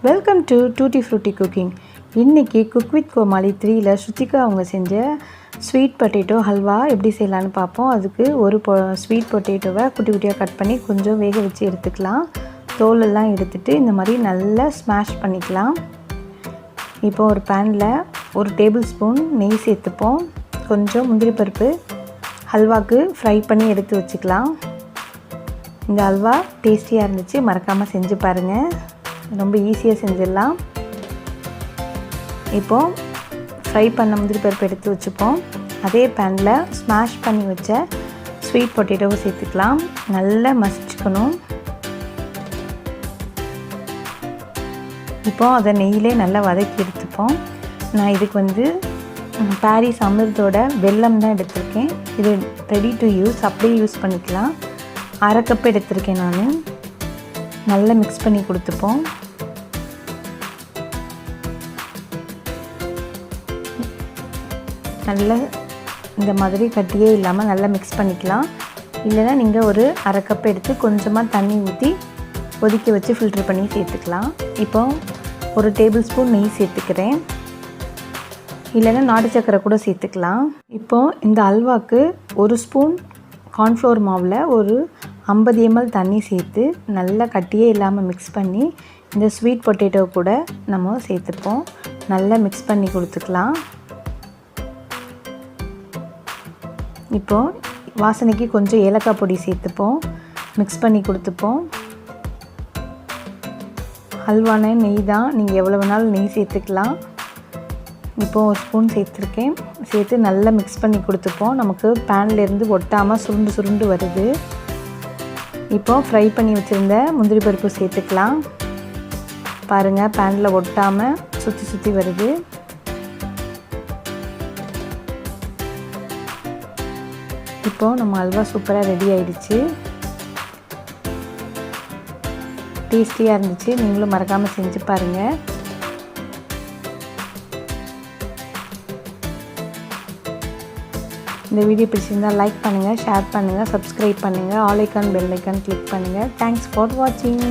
Welcome to tutti frutti cooking. இன்றைக்கி cook with கோமாளி 3ல் ஸ்ருத்திகா அவங்க செஞ்ச ஸ்வீட் பொட்டேட்டோ ஹல்வா எப்படி செய்யலான்னு பார்ப்போம். அதுக்கு ஒரு ஸ்வீட் பொட்டேட்டோவை குட்டி குட்டியாக கட் பண்ணி கொஞ்சம் வேக வச்சு எடுத்துக்கலாம். தோலெல்லாம் எடுத்துகிட்டு இந்த மாதிரி நல்லா ஸ்மாஷ் பண்ணிக்கலாம். இப்போ ஒரு பேனில் ஒரு டேபிள் ஸ்பூன் நெய் சேர்த்துப்போம். கொஞ்சம் முந்திரி பருப்பு ஹல்வாக்கு ஃப்ரை பண்ணி எடுத்து வச்சுக்கலாம். இந்த ஹல்வா டேஸ்டியாக இருந்துச்சு, மறக்காமல் செஞ்சு பாருங்கள். ரொம்ப ஈஸியாக செஞ்சிடலாம். இப்போது ஃப்ரை பண்ண முந்திரி பருப்பு எடுத்து வச்சுப்போம். அதே பேனில் ஸ்மாஷ் பண்ணி வச்ச ஸ்வீட் பொட்டேட்டோவை சேர்த்துக்கலாம். நல்லா மசிச்சுக்கணும். இப்போது அதை நெய்யிலே நல்லா வதக்கி எடுத்துப்போம். நான் இதுக்கு பாரிஸ் அமிர்தோட வெல்லம் தான் எடுத்திருக்கேன். இது ரெடி டு யூஸ், அப்படியே யூஸ் பண்ணிக்கலாம். அரை கப் எடுத்திருக்கேன் நான். நல்லா மிக்ஸ் பண்ணி கொடுத்துப்போம். நல்லா இந்த மாதிரி கட்டியே இல்லாமல் நல்லா மிக்ஸ் பண்ணிக்கலாம். இல்லைன்னா நீங்கள் ஒரு அரை கப் எடுத்து கொஞ்சமாக தண்ணி ஊற்றி கொதிக்க வச்சு ஃபில்ட்ரு பண்ணி சேர்த்துக்கலாம். இப்போ ஒரு டேபிள் ஸ்பூன் நெய் சேர்த்துக்கிறேன். இல்லைன்னா நாட்டு சக்கரை கூட சேர்த்துக்கலாம். இப்போது இந்த அல்வாக்கு ஒரு ஸ்பூன் கார்ன்ஃப்ளவர் மாவில் ஒரு 50 ml தண்ணி சேர்த்து நல்லா கட்டியே இல்லாமல் மிக்ஸ் பண்ணி இந்த ஸ்வீட் பொட்டேட்டோ கூட நம்ம சேர்த்துப்போம். நல்லா மிக்ஸ் பண்ணி கொடுத்துக்கலாம். இப்போது வாசனைக்கு கொஞ்சம் ஏலக்காய் பொடி சேர்த்துப்போம். மிக்ஸ் பண்ணி கொடுத்துப்போம். ஹல்வான நெய் தான், நீங்கள் எவ்வளோ வேணாலும் நெய் சேர்த்துக்கலாம். இப்போது ஒரு ஸ்பூன் சேர்த்துருக்கேன். சேர்த்து நல்லா மிக்ஸ் பண்ணி கொடுத்துப்போம். நமக்கு பேன்லேருந்து ஒட்டாமல் சுருண்டு சுருண்டு வருது. இப்போது ஃப்ரை பண்ணி வச்சுருந்த முந்திரி பருப்பு சேர்த்துக்கலாம். பாருங்கள், பேனில் ஒட்டாமல் சுற்றி சுற்றி வருது. இப்போது நம்ம அல்வா சூப்பராக ரெடி ஆயிடுச்சு. டேஸ்டியாக இருந்துச்சு. நீங்களும் மறக்காமல் செஞ்சு பாருங்கள். இந்த வீடியோ பிடிச்சிருந்தால் லைக் பண்ணுங்கள், ஷேர் பண்ணுங்கள், சப்ஸ்கிரைப் பண்ணுங்கள், all icon bell icon click பண்ணுங்கள். தேங்க்ஸ் ஃபார் வாட்சிங்.